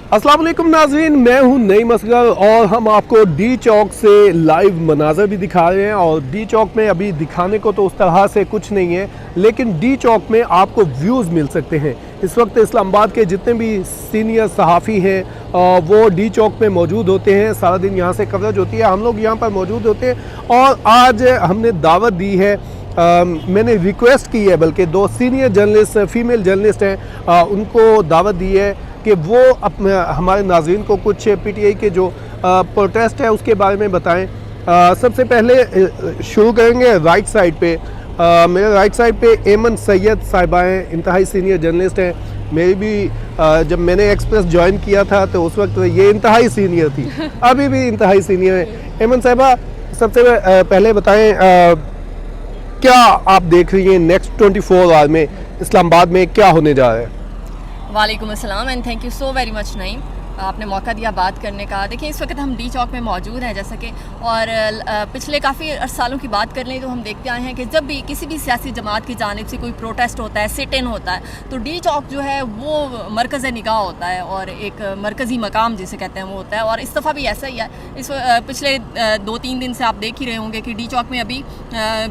अस्सलाम वालेकुम नाज़रीन, मैं हूं नईम असगर और हम आपको डी चौक से लाइव मनाज़र भी दिखा रहे हैं। और डी चौक में अभी दिखाने को तो उस तरह से कुछ नहीं है, लेकिन डी चौक में आपको व्यूज़ मिल सकते हैं। इस वक्त इस्लामाबाद के जितने भी सीनियर सहाफ़ी हैं वो डी चौक में मौजूद होते हैं। सारा दिन यहाँ से कवरेज होती है, हम लोग यहाँ पर मौजूद होते हैं। और आज हमने दावत दी है, मैंने रिक्वेस्ट की है, बल्कि दो सीनियर जर्नलिस्ट फीमेल जर्नलिस्ट हैं, उनको दावत दी है कि वो हमारे नाज़रीन को कुछ पीटीआई के जो प्रोटेस्ट है उसके बारे में बताएं। सबसे पहले शुरू करेंगे राइट साइड पे। मेरे राइट साइड पे एमन सैयद साहिबा हैं, इंतहाई सीनियर जर्नलिस्ट हैं। मेरी भी जब मैंने एक्सप्रेस ज्वाइन किया था तो उस वक्त ये इंतहाई सीनियर थी, अभी भी इंतहाई सीनियर है। एमन साहिबा, सबसे पहले बताएं क्या आप देख रही हैं नेक्स्ट 24 आवर में इस्लामाबाद में क्या होने जा रहा है? वालेकुम अस्सलाम and thank you so very much Naeem, आपने मौका दिया बात करने का। देखिए, इस वक्त हम डी चौक में मौजूद हैं, जैसा कि और पिछले काफ़ी सालों की बात कर लें तो हम देखते आए हैं कि जब भी किसी भी सियासी जमात की जानिब से कोई प्रोटेस्ट होता है, सिट इन होता है, तो डी चौक जो है वो मरकज़ निगाह होता है और एक मरकज़ी मकाम जिसे कहते हैं वो होता है। और इस दफ़ा भी ऐसा ही है। इस पिछले 2-3 दिन से आप देख ही रहे होंगे कि डी चौक में अभी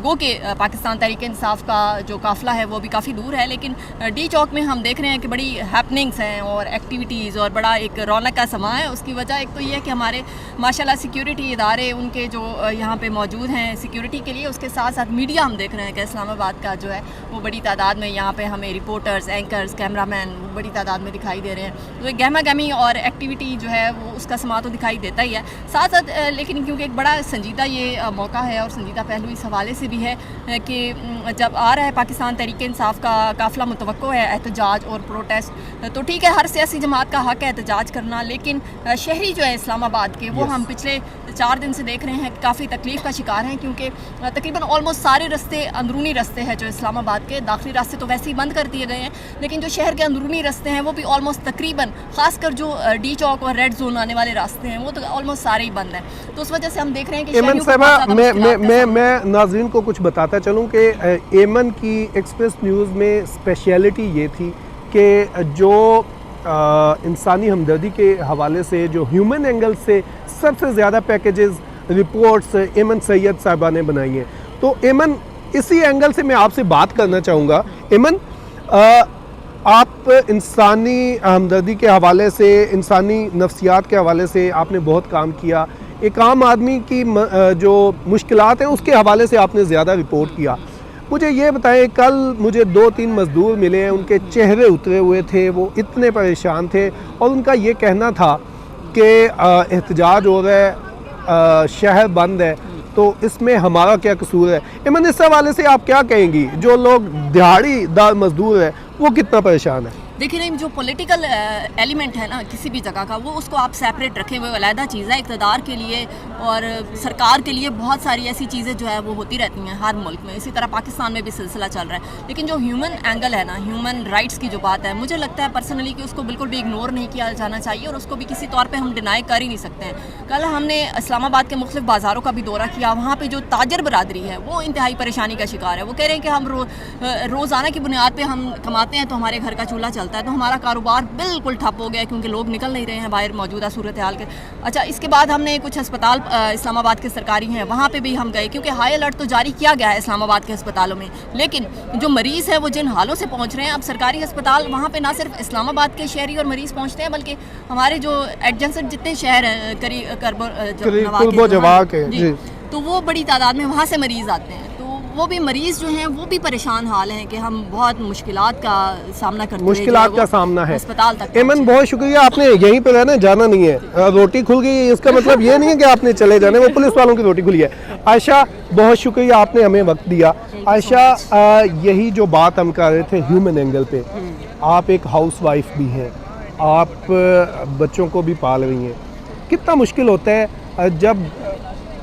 गो के पाकिस्तान तहरीक इंसाफ का जो काफ़िला है वो भी काफ़ी दूर है, लेकिन डी चौक में हम देख रहे हैं कि बड़ी हैपनिंग्स हैं और एक्टिविटीज़ और बड़ा एक रौनक का समा है। उसकी वजह एक तो ये है कि हमारे माशाल्लाह सिक्योरिटी इदारे उनके जो यहाँ पे मौजूद हैं सिक्योरिटी के लिए, उसके साथ साथ मीडिया हम देख रहे हैं कि इस्लामाबाद का जो है वो बड़ी तादाद में यहाँ पे हमें रिपोर्टर्स, एंकर्स, कैमरामैन बड़ी तादाद में दिखाई दे रहे हैं। तो एक गहमा गहमी और एक्टिविटी जो है वो उसका समा तो दिखाई देता ही है साथ साथ, लेकिन क्योंकि एक बड़ा संजीदा ये मौका है और संजीदा पहलू इस हवाले से भी है कि जब आ रहा है पाकिस्तान तहरीक इंसाफ का काफ़िला, मुतवक्को है एहतजाज और प्रोटेस्ट। तो ठीक है, हर सियासी जमात का हक है एहतजाज करना, लेकिन शहरी जो है इस्लामाबाद के वो हम पिछले 4 दिन से देख रहे हैं काफ़ी तकलीफ़ का शिकार हैं, क्योंकि तकरीबन ऑलमोस्ट सारे रास्ते, अंदरूनी रास्ते हैं जो इस्लामाबाद के, दाखिली रास्ते तो वैसे ही बंद कर दिए गए हैं, लेकिन जो शहर के अंदरूनी रास्ते हैं वो भी ऑलमोस्ट तकरीबन, खासकर जो डी चौक और रेड जोन आने वाले रास्ते हैं वो तो ऑलमोस्ट सारे ही बंद हैं। तो उस वजह से हम देख रहे हैं कि एमन साहिबा, मैं नाज़रीन को कुछ बताता चलूँ कि एमन की एक्सप्रेस न्यूज़ में स्पेशलिटी ये थी कि जो इंसानी हमदर्दी के हवाले से, जो ह्यूमन एंगल से सबसे ज़्यादा पैकेजेस, रिपोर्ट्स एमन सैयद साहिबा ने बनाई हैं। तो एमन, इसी एंगल से मैं आपसे बात करना चाहूँगा। एमन, आप इंसानी हमदर्दी के हवाले से, इंसानी नफ्सियात के हवाले से आपने बहुत काम किया। एक आम आदमी की जो मुश्किलात हैं उसके हवाले से आपने ज़्यादा रिपोर्ट किया। मुझे ये बताएं, कल मुझे 2-3 मज़दूर मिले हैं, उनके चेहरे उतरे हुए थे, वो इतने परेशान थे और उनका ये कहना था कि एहतजाज हो रहा है, शहर बंद है, तो इसमें हमारा क्या कसूर है? इमन, इस हवाले से आप क्या कहेंगी? जो लोग दिहाड़ीदार मज़दूर है वो कितना परेशान है? देखिए नहीं, जो पॉलिटिकल एलिमेंट है ना किसी भी जगह का, वो उसको आप सेपरेट रखें, वो अलहदा चीज़ है। इक़्तिदार के लिए और सरकार के लिए बहुत सारी ऐसी चीज़ें जो है वो होती रहती हैं हर मुल्क में, इसी तरह पाकिस्तान में भी सिलसिला चल रहा है। लेकिन जो ह्यूमन एंगल है ना, ह्यूमन राइट्स की जो बात है, मुझे लगता है पर्सनली कि उसको बिल्कुल भी इग्नोर नहीं किया जाना चाहिए और उसको भी किसी तौर पर हम डिनाई कर ही नहीं सकते हैं। कल हमने इस्लामाबाद के मुख्तलिफ बाज़ारों का भी दौरा किया, वहाँ पर जो ताजर बरादरी है वो इंतहाई परेशानी का शिकार है। वो कह रहे हैं कि हम रोज़ाना की बुनियाद पर हम कमाते हैं तो हमारे घर का चूल्हा चलता है, तो हमारा कारोबार बिल्कुल ठप हो गया है क्योंकि लोग निकल नहीं रहे हैं बाहर मौजूदा सूरत हाल के। अच्छा, इसके बाद हमने कुछ अस्पताल इस्लामाबाद के सरकारी हैं वहाँ पे भी हम गए, क्योंकि हाई अलर्ट तो जारी किया गया है इस्लामाबाद के अस्पतालों में, लेकिन जो मरीज़ है वो जिन हालों से पहुँच रहे हैं, अब सरकारी अस्पताल वहाँ पे ना सिर्फ इस्लामाबाद के शहरी और मरीज़ पहुँचते हैं, बल्कि हमारे जो एडजेंसेंट जितने शहर हैं जी, तो वो बड़ी तादाद में वहाँ से मरीज़ आते हैं। वो भी मरीज़ जो हैं वो भी परेशान हाल हैं कि हम बहुत मुश्किलात का सामना करते हैं, मुश्किलात का सामना है अस्पताल तक। एमन, बहुत शुक्रिया, आपने यहीं पे रहना, जाना नहीं है। रोटी खुल गई इसका मतलब ये नहीं है कि आपने चले जाने, वो पुलिस वालों की रोटी खुली है। आयशा, बहुत शुक्रिया, आपने हमें वक्त दिया। आयशा, यही जो बात हम कर रहे थे ह्यूमन एंगल पे, आप एक हाउस वाइफ भी हैं, आप बच्चों को भी पाल रही हैं। कितना मुश्किल होता है जब,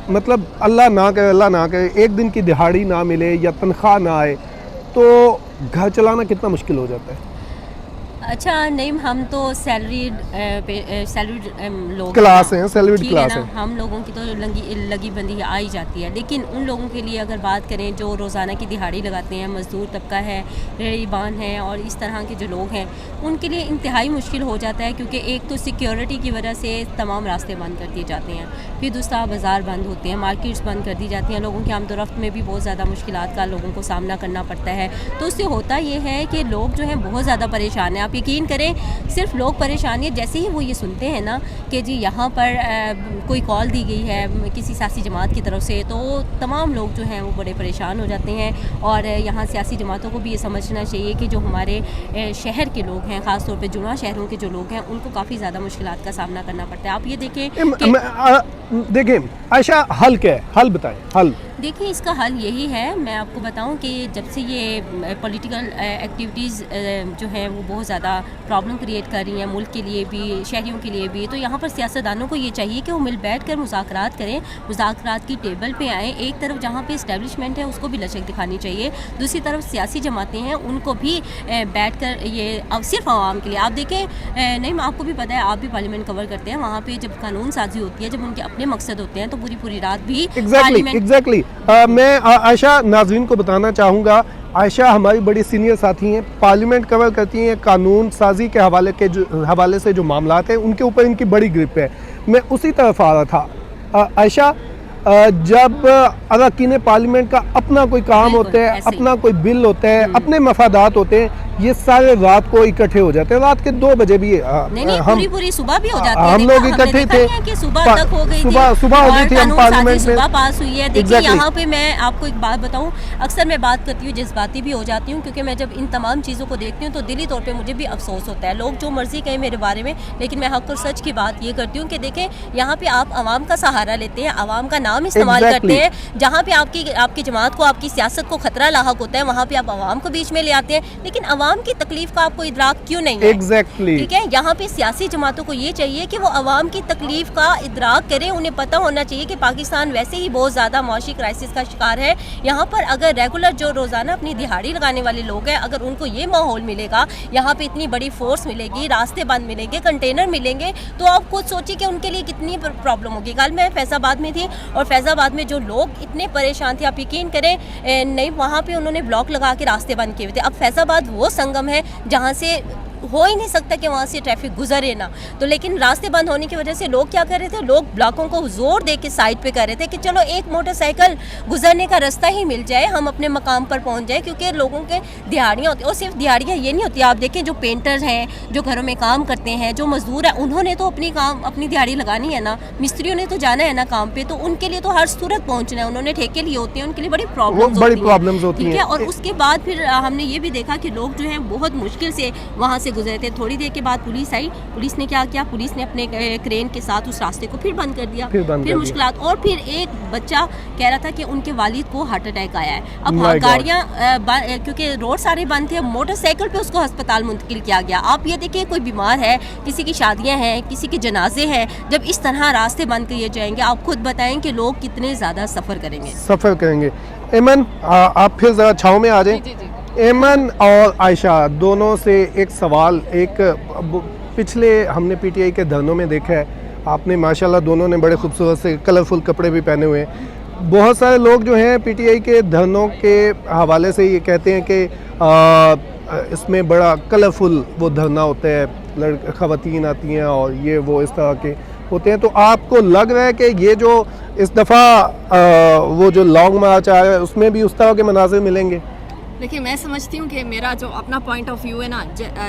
मतलब अल्लाह ना करे एक दिन की दिहाड़ी ना मिले या तनख्वाह ना आए, तो घर चलाना कितना मुश्किल हो जाता है? अच्छा नहीं, हम तो सैलरीड लोग क्लास हैं, सैलरीड ठीक क्लास है ना, है। हम लोगों की तो लगी बंदी आ ही जाती है। लेकिन उन लोगों के लिए अगर बात करें जो रोज़ाना की दिहाड़ी लगाते हैं, मज़दूर तबका है, रेहड़ीबान है और इस तरह के जो लोग हैं, उनके लिए इंतहाई मुश्किल हो जाता है, क्योंकि एक तो सिक्योरिटी की वजह से तमाम रास्ते बंद कर दिए जाते हैं, फिर दूसरा बाज़ार बंद होते हैं, मार्केट्स बंद कर दी जाती हैं, लोगों की आमदोरफ्त में भी बहुत ज़्यादा मुश्किलात का लोगों को सामना करना पड़ता है। तो उससे होता ये है कि लोग जो हैं बहुत ज़्यादा परेशान हैं। आप यकीन करें, सिर्फ लोग परेशान हैं जैसे ही वो ये सुनते हैं ना कि जी यहाँ पर कोई कॉल दी गई है किसी सियासी जमात की तरफ से, तो तमाम लोग जो हैं वो बड़े परेशान हो जाते हैं। और यहाँ सियासी जमातों को भी ये समझना चाहिए कि जो हमारे शहर के लोग हैं, ख़ास तौर पे जुड़ा शहरों के जो लोग हैं, उनको काफ़ी ज़्यादा मुश्किलात का सामना करना पड़ता है। आप ये देखें कि देखिए आयशा, हल क्या है, हल बताएं, हल। देखिए इसका हल यही है, मैं आपको बताऊं कि जब से ये पॉलिटिकल एक्टिविटीज़ जो हैं वो बहुत ज़्यादा प्रॉब्लम क्रिएट कर रही हैं मुल्क के लिए भी, शहरियों के लिए भी, तो यहाँ पर सियासतदानों को ये चाहिए कि वो मिल बैठ कर मुज़ाकरात करें, मुज़ाकरात की टेबल पे आएँ। एक तरफ जहाँ पे इस्टेब्लिशमेंट है उसको भी लचक दिखानी चाहिए, दूसरी तरफ सियासी जमातें हैं उनको भी बैठ कर ये अब सिर्फ आवाम के लिए। आप देखें, नहीं आपको भी पता है, आप भी पार्लियामेंट कवर करते हैं, वहाँ पर जब कानून साजी होती है, जब उनके अपने मकसद होते हैं, तो पूरी रात भी एग्जैक्टली मैं आयशा नाज़रीन को बताना चाहूँगा, आयशा हमारी बड़ी सीनियर साथी हैं, पार्लियामेंट कवर करती हैं, कानून साजी के हवाले से जो मामलात हैं उनके ऊपर इनकी बड़ी ग्रिप है। मैं उसी तरफ आ रहा था। आयशा, जब अरकान पार्लियामेंट का अपना कोई काम होता है, अपना कोई बिल होता है, अपने मफादात होते हैं, ये सारे रात को इकट्ठे हो जाते हैं। रात के 2 बजे भी नहीं, पूरी सुबह भी हो जाती है। हम लोग इकट्ठे थे कि सुबह तक हो गई थी, सुबह हो गई थी, हम पार्लियामेंट में सुबह पास हुई है। देखिए यहाँ पे मैं आपको एक बात बताऊं, अक्सर मैं बात करती हूँ, जज्बाती भी हो जाती हूँ, क्योंकि मैं जब इन तमाम चीज़ों को देखती हूँ तो दिली तौर पर मुझे भी अफसोस होता है। लोग जो मर्जी कहें मेरे बारे में, लेकिन मैं हक और सच की बात ये करती हूँ कि देखें यहाँ पे आप आवाम का सहारा लेते हैं, आवाम का नाम इस्तेमाल करते हैं, जहाँ पे आपकी जमात को, आपकी सियासत को खतरा लाहक होता है, वहाँ पे आप आवाम को बीच में ले आते हैं। लेकिन आवाम की तकलीफ का आपको इदराक क्यों नहीं है? एग्जैक्टली ठीक है, यहाँ पे सियासी जमातों को ये चाहिए कि वो आवाम की तकलीफ का इदराक करें। उन्हें पता होना चाहिए कि पाकिस्तान वैसे ही बहुत ज़्यादा मौशी क्राइसिस का शिकार है। यहाँ पर अगर रेगुलर जो रोज़ाना अपनी दिहाड़ी लगाने वाले लोग हैं, अगर उनको ये माहौल मिलेगा, यहाँ पे इतनी बड़ी फोर्स मिलेगी, रास्ते बंद मिलेंगे, कंटेनर मिलेंगे, तो आप खुद सोचिए कि उनके लिए कितनी प्रॉब्लम होगी। कल मैं फैज़ाबाद में थी और फैज़ाबाद में जो लोग इतने परेशान थे, आप यकीन करें नहीं, वहाँ पे उन्होंने ब्लॉक लगा के रास्ते बंद किए हुए थे। अब फैज़ाबाद वो संगम है जहाँ से हो ही नहीं सकता कि वहाँ से ट्रैफिक गुजरे ना, तो लेकिन रास्ते बंद होने की वजह से लोग क्या कर रहे थे, लोग ब्लॉकों को जोर दे के साइड पे कर रहे थे कि चलो एक मोटरसाइकिल गुजरने का रास्ता ही मिल जाए, हम अपने मकाम पर पहुँच जाए, क्योंकि लोगों के दिहाड़ियाँ होती हैं। और सिर्फ दिहाड़ियाँ ये नहीं होती, आप देखें जो पेंटर्स हैं, जो घरों में काम करते हैं, जो मजदूर हैं, उन्होंने तो अपनी दिहाड़ी लगानी है ना, मिस्त्रियों ने तो जाना है ना काम पे, तो उनके लिए तो हर सूरत पहुँचना है, उन्होंने ठेके लिए होते हैं, उनके लिए बड़ी प्रॉब्लम्स होती हैं। और उसके बाद फिर हमने ये भी देखा कि लोग जो हैं बहुत मुश्किल से वहाँ से गुजरे थे। थोड़ी देर के बाद पुलिस आई, पुलिस ने क्या किया, पुलिस ने अपने क्रेन के साथ उस रास्ते को फिर बंद कर दिया, फिर मुश्किलात। और फिर एक बच्चा कह रहा था कि उनके वालिद को हार्ट अटैक आया है। अब गाड़ियाँ क्योंकि रोड सारे बंद थे, मोटरसाइकिल पे उसको अस्पताल मुंतकिल किया गया। आप ये देखिए, कोई बीमार है, किसी की शादियाँ हैं, किसी के जनाजे हैं, जब इस तरह रास्ते बंद किए जाएंगे, आप खुद बताएं कि लोग कितने ज़्यादा सफ़र करेंगे। एमन, आप फिर ज़रा छाँव में आ जाएं। एमन और आयशा दोनों से एक सवाल, एक पिछले हमने पीटीआई के धरनों में देखा है, आपने माशाल्लाह दोनों ने बड़े खूबसूरत से कलरफुल कपड़े भी पहने हुए हैं। बहुत सारे लोग जो हैं पीटीआई के धरनों के हवाले से ये कहते हैं कि इसमें बड़ा कलरफुल वो धरना होता है, ख़वातीन आती हैं और ये वो इस तरह के होते हैं। तो आपको लग रहा है कि ये जो इस दफ़ा वो जो लॉन्ग मार्च आ रहा है उसमें भी उस तरह के मनाजिर मिलेंगे? देखिए, मैं समझती हूँ कि मेरा जो अपना पॉइंट ऑफ व्यू है ना,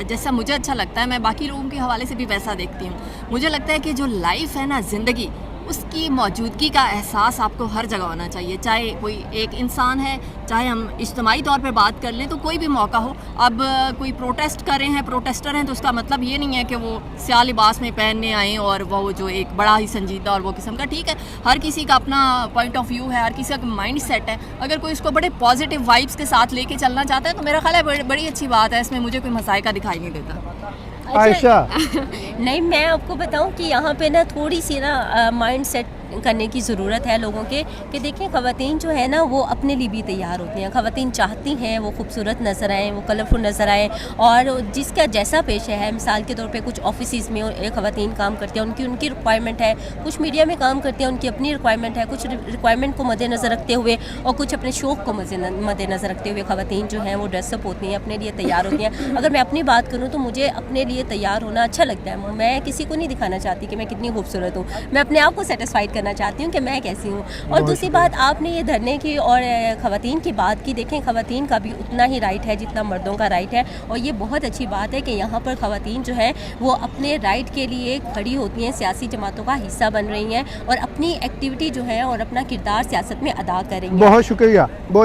जैसा मुझे अच्छा लगता है, मैं बाकी लोगों के हवाले से भी वैसा देखती हूँ। मुझे लगता है कि जो लाइफ है ना, ज़िंदगी, उसकी मौजूदगी का एहसास आपको हर जगह होना चाहिए। चाहे कोई एक इंसान है, चाहे हम इज्तिमाई तौर पे बात कर लें, तो कोई भी मौका हो। अब कोई प्रोटेस्ट कर रहे हैं, प्रोटेस्टर हैं, तो उसका मतलब ये नहीं है कि वो स्याह लिबास में पहनने आए और वो जो एक बड़ा ही संजीदा और वो किस्म का, ठीक है, हर किसी का अपना पॉइंट ऑफ व्यू है, हर किसी का माइंड सेट है। अगर कोई इसको बड़े पॉजिटिव वाइब्स के साथ लेके चलना चाहता है तो मेरा ख्याल है बड़ी अच्छी बात है, इसमें मुझे कोई मसाइका दिखाई नहीं देता। आयशा नहीं, मैं आपको बताऊं कि यहाँ पे ना थोड़ी सी ना माइंड सेट करने की ज़रूरत है लोगों के कि देखें ख़वातीन जो है ना वो अपने लिए भी तैयार होती हैं। ख़वातीन चाहती हैं वो खूबसूरत नज़र आएँ, वो कलरफुल नज़र आएँ और जिसका जैसा पेशा है, मिसाल के तौर पे कुछ ऑफिस में ख़वातीन काम करती हैं, उनकी रिक्वायरमेंट है, कुछ मीडिया में काम करती हैं, उनकी अपनी रिक्वायरमेंट है, कुछ रिक्वायरमेंट को मद्देनज़र रखते हुए और कुछ अपने शौक़ को मद्देनज़र रखते हुए ख़वातीन जो हैं वो ड्रेसअप होती हैं, अपने लिए तैयार होती हैं। अगर मैं अपनी बात करूँ तो मुझे अपने लिए तैयार होना अच्छा लगता है। मैं किसी को नहीं दिखाना चाहती कि मैं कितनी खूबसूरत हूँ, मैं अपने आप को सेटिस्फाइड करना चाहती हूँ कि मैं कैसी हूँ। और दूसरी बात, आपने ये धरने की और ख़वातीन की बात की, देखें ख़वातीन का भी उतना ही राइट है जितना मर्दों का राइट है और ये बहुत अच्छी बात है कि यहाँ पर ख़वातीन जो है वो अपने राइट के लिए खड़ी होती हैं, सियासी जमातों का हिस्सा बन रही हैं और अपनी एक्टिविटी जो है और अपना किरदार सियासत में अदा करेंगी। बहुत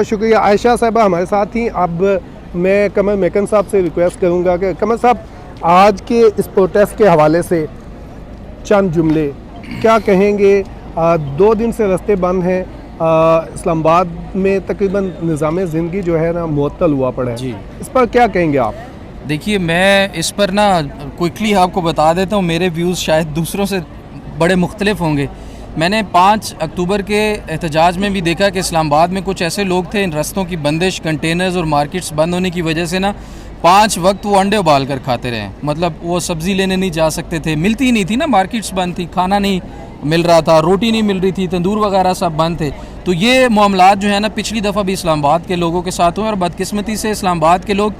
शुक्रिया आयशा साहिबा हमारे साथ ही। अब मैं कमर मेकन साहब से रिक्वेस्ट करूँगा कि कमर साहब आज के इस प्रोटेस्ट के हवाले से चंद जुमले क्या कहेंगे। 2 दिन से रास्ते बंद हैं, इस्लामाबाद में तकरीबन निज़ाम ज़िंदगी जो है ना मुअत्तल हुआ पड़ा है जी। इस पर क्या कहेंगे आप? देखिए, मैं इस पर ना क्विकली आपको बता देता हूँ, मेरे व्यूज़ शायद दूसरों से बड़े मुख्तलिफ होंगे। मैंने 5 अक्टूबर के एहतजाज में भी देखा कि इस्लामाबाद में कुछ ऐसे लोग थे, इन रस्तों की बंदिश, कंटेनर्स और मार्केट्स बंद होने की वजह से ना 5 वक्त वो अंडे उबाल कर खाते रहे। मतलब वो सब्ज़ी लेने नहीं जा सकते थे, मिलती ही नहीं थी ना, मार्केट्स बंद थी, खाना नहीं मिल रहा था, रोटी नहीं मिल रही थी, तंदूर वगैरह सब बंद थे। तो ये मामलात जो है ना पिछली दफ़ा भी इस्लामाबाद के लोगों के साथ हुए और बदकिस्मती से इस्लामाबाद के लोग,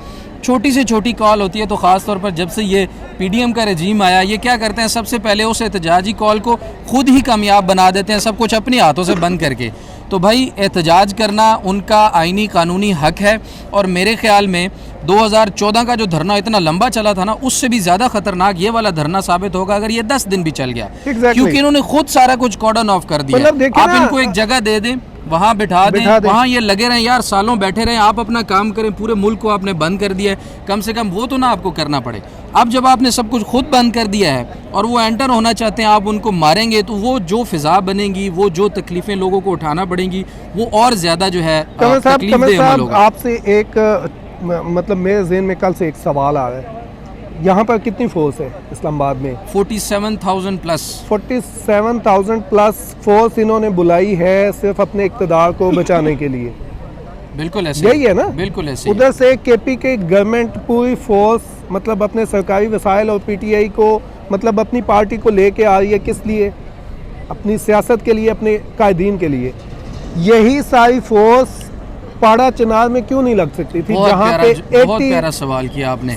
छोटी से छोटी कॉल होती है तो ख़ास तौर पर जब से ये पीडीएम का रजीम आया, ये क्या करते हैं, सबसे पहले उस एहतजाजी कॉल को खुद ही कामयाब बना देते हैं, सब कुछ अपने हाथों से बंद करके। तो भाई एहतजाज करना उनका आइनी कानूनी हक है और मेरे ख्याल में 2014 का जो धरना इतना लंबा चला था ना, उससे भी ज़्यादा खतरनाक ये वाला धरना साबित होगा अगर ये 10 दिन भी चल गया। क्योंकि इन्होंने खुद सारा कुछ कॉर्डन ऑफ कर दिया। आप इनको एक जगह दे दें, वहाँ बिठा दें, वहाँ ये लगे रहें यार, सालों बैठे रहें, आप अपना काम करें। पूरे मुल्क को आपने बंद कर दिया है, कम से कम वो तो ना आपको करना पड़े। अब जब आपने सब कुछ खुद बंद कर दिया है और वो एंटर होना चाहते हैं, आप उनको मारेंगे तो वो जो फिजा बनेगी, वो जो तकलीफ़ें लोगों को उठाना पड़ेंगी, वो और ज़्यादा जो है तकलीफदेह अमल होगा। आपसे एक मतलब मेरे ज़हन में कल से एक सवाल आ रहा है, यहाँ पर कितनी फोर्स है इस्लामाबाद में? 47,000 प्लस 47,000 प्लस फोर्स इन्होंने बुलाई है सिर्फ अपने इक़्तिदार को बचाने के लिए। बिल्कुल ऐसे यही है ना? बिल्कुल ऐसे। उधर से केपी के गवर्नमेंट पूरी फोर्स मतलब अपने सरकारी वसाइल और पीटीआई को मतलब अपनी पार्टी को लेके आ रही है, किस लिए? अपनी सियासत के लिए, अपने कायदीन के लिए। यही सारी फोर्स पाड़ा चिनार में क्यों नहीं लग सकती थी, जहाँ पे बहुत प्यारा सवाल किया आपने।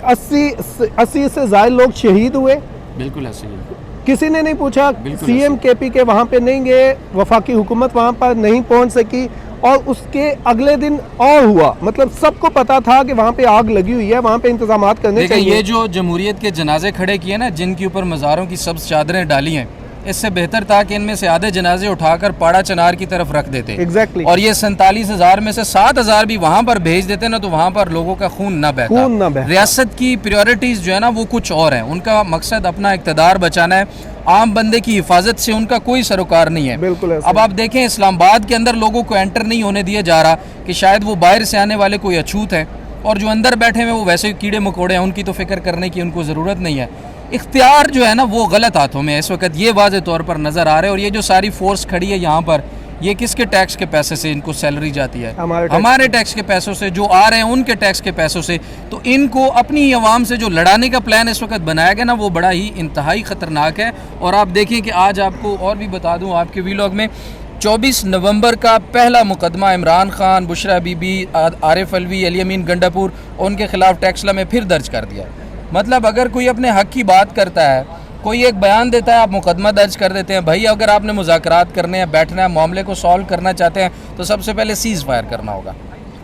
80 से ज़्यादा लोग शहीद हुए। बिल्कुल ऐसे ही, किसी ने नहीं पूछा। सीएम केपी के वहाँ पे नहीं गए, वफाकी हुकूमत वहाँ पर नहीं पहुँच सकी और उसके अगले दिन और हुआ। मतलब सबको पता था कि वहाँ पे आग लगी हुई है, वहाँ पे इंतजाम करने चाहिए। ये जो जमहूरियत के जनाजे खड़े किए ना, जिनके ऊपर मज़ारों की सब्ज़ चादरें डाली हैं, इससे बेहतर था कि इनमें से आधे जनाजे उठाकर पाड़ा चनार की तरफ रख देते। एग्जैक्टली। और ये 47,000 में से 7,000 भी वहाँ पर भेज देते ना, तो वहाँ पर लोगों का खून ना बहता। रियासत की प्रायोरिटीज़ जो है ना वो कुछ और हैं। उनका मकसद अपना इक़्तिदार बचाना है, आम बंदे की हिफाजत से उनका कोई सरोकार नहीं है। बिल्कुल। अब आप देखें, इस्लामाबाद के अंदर लोगों को एंटर नहीं होने दिया जा रहा कि शायद वो बाहर से आने वाले कोई अछूत हैं और जो अंदर बैठे हुए वो वैसे कीड़े मकोड़े हैं, उनकी तो फिक्र करने की उनको ज़रूरत नहीं है। इख्तियार जो है ना वो गलत हाथों में इस वक्त, ये वाज़े तौर पर नज़र आ रहा है। और ये जो सारी फोर्स खड़ी है यहाँ पर, ये किसके टैक्स के पैसे से इनको सैलरी जाती है? हमारे टैक्स के पैसों से। जो आ रहे हैं उनके टैक्स के पैसों से। तो इनको अपनी आवाम से जो लड़ाने का प्लान इस वक्त बनाया गया ना, वो बड़ा ही इंतहाई ख़तरनाक है। और आप देखें कि आज आपको और भी बता दूँ, आपके वीलॉग में 24 नवंबर का पहला मुकदमा इमरान खान, बुशरा बीबी, आरिफ अलवी, अली अमीन गंडापुर और उनके खिलाफ टैक्सला में फिर दर्ज कर दिया। मतलब अगर कोई अपने हक की बात करता है, कोई एक बयान देता है, आप मुकदमा दर्ज कर देते हैं। भाई अगर आपने मुज़ाकरात करने हैं, बैठना है, मामले को सॉल्व करना चाहते हैं, तो सबसे पहले सीज़ फायर करना होगा,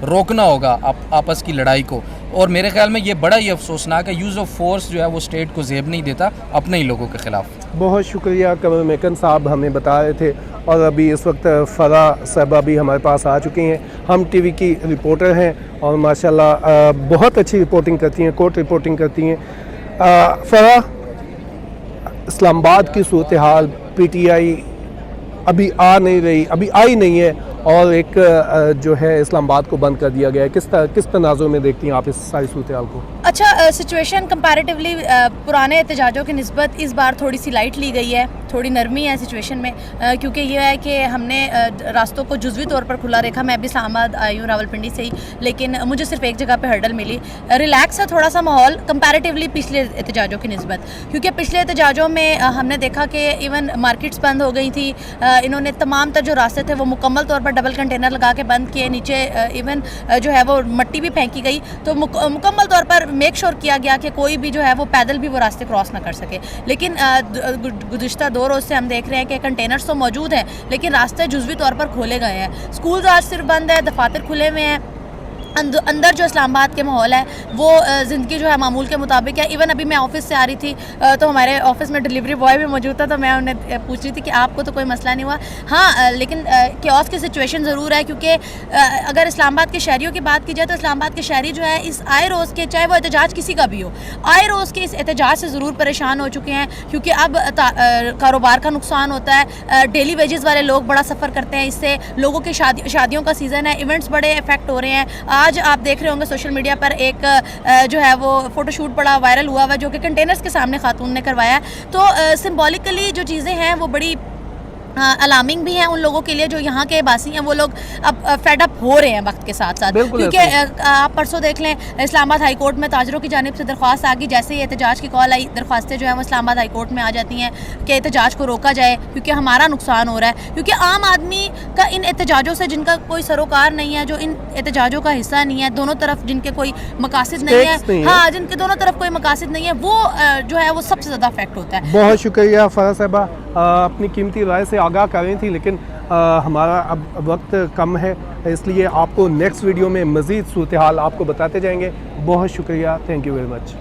रोकना होगा आपस की लड़ाई को। और मेरे ख्याल में ये बड़ा ही अफसोसनाक है, यूज़ ऑफ फोर्स जो है वो स्टेट को ज़ेब नहीं देता अपने ही लोगों के ख़िलाफ़। बहुत शुक्रिया कमर मेकन साहब, हमें बता रहे थे। और अभी इस वक्त फ़रा साहबा भी हमारे पास आ चुकी हैं। हम टीवी की रिपोर्टर हैं और माशाल्लाह बहुत अच्छी रिपोर्टिंग करती हैं, कोर्ट रिपोर्टिंग करती हैं। फ़रा, इस्लामाबाद की सूरत हाल, पीटीआई अभी आ नहीं रही, अभी आई नहीं है और एक जो है इस्लामाबाद को बंद कर दिया गया है। किस तनाज़ुर में देखती हैं आप इस सारी सूरत हाल को? अच्छा, सिचुएशन कंपैरेटिवली पुराने एहतजाजों की निस्बत इस बार थोड़ी सी लाइट ली गई है, थोड़ी नरमी है सिचुएशन में, क्योंकि ये है कि हमने रास्तों को जुज़वी तौर पर खुला रखा। मैं भी इस्लामाबाद आई हूँ रावलपिंडी से ही, लेकिन मुझे सिर्फ एक जगह पे हर्डल मिली। रिलैक्स है थोड़ा सा माहौल कंपैरेटिवली पिछले एहतजाजों की निस्बत, क्योंकि पिछले एहतजाजों में हमने देखा कि इवन मार्केट्स बंद हो गई थी। इन्होंने तमाम तर जो रास्ते थे वो मुकम्मल तौर पर डबल कंटेनर लगा के बंद किए, नीचे इवन जो है वो मट्टी भी फेंकी गई, तो मुकम्मल तौर पर मेक श्योर किया गया कि कोई भी जो है वो पैदल भी वो रास्ते क्रॉस ना कर सके। लेकिन गुज़िश्ता 2 रोज़ से हम देख रहे हैं कि कंटेनर्स तो मौजूद हैं, लेकिन रास्ते जुज़वी तौर पर खोले गए हैं। स्कूल आज सिर्फ बंद है, दफातर खुले हुए हैं। अंदर जो इस्लामाबाद के माहौल है वो ज़िंदगी जो है मामूल के मुताबिक है। इवन अभी मैं ऑफ़िस से आ रही थी तो हमारे ऑफ़िस में डिलीवरी बॉय भी मौजूद था, तो मैं उन्हें पूछ रही थी कि आपको तो कोई मसला नहीं हुआ। हाँ, लेकिन केओस की सिचुएशन ज़रूर है, क्योंकि अगर इस्लामाबाद के शहरियों की बात की जाए तो इस्लामाबाद के शहरी जो है इस आए रोज़ के, चाहे वो एहतजाज किसी का भी हो, आए रोज़ के इस एहतजाज से ज़रूर परेशान हो चुके हैं, क्योंकि अब कारोबार का नुकसान होता है। डेली वेजेस वाले लोग बड़ा सफ़र करते हैं, इससे लोगों की शादियों का सीज़न है, इवेंट्स बड़े इफेक्ट हो रहे हैं। आज आप देख रहे होंगे सोशल मीडिया पर एक जो है वो फोटोशूट बड़ा वायरल हुआ हुआ, जो कि कंटेनर्स के सामने खातून ने करवाया। तो सिंबॉलिकली जो चीज़ें हैं वो बड़ी अलार्मिंग भी हैं उन लोगों के लिए जो यहाँ के बासी हैं। वो लोग अब फेड अप हो रहे हैं वक्त के साथ साथ, क्योंकि आप परसों देख लें इस्लामाबाद हाई कोर्ट में ताजरों की जानिब से दरख्वास्त आ गई। जैसे ही एहतजाज की कॉल आई, दरख्वास्तें जो हैं वो इस्लामाबाद हाई कोर्ट में आ जाती हैं कि एहतजाज को रोका जाए, क्योंकि हमारा नुकसान हो रहा है। क्योंकि आम आदमी का इन एहतजाजों से, जिनका कोई सरोकार नहीं है, जो इन एहतजाजों का हिस्सा नहीं है, दोनों तरफ जिनके कोई मकासद नहीं है, हाँ, जिनके दोनों तरफ कोई मकासद नहीं है, वो जो है वो सबसे ज़्यादा अफेक्ट होता है। बहुत शुक्रिया फराह साहबा, अपनी कीमती राय से आगाह कर रही थी, लेकिन हमारा अब वक्त कम है, इसलिए आपको नेक्स्ट वीडियो में मज़ीद सूरत हाल आपको बताते जाएंगे। बहुत शुक्रिया, थैंक यू वेरी मच।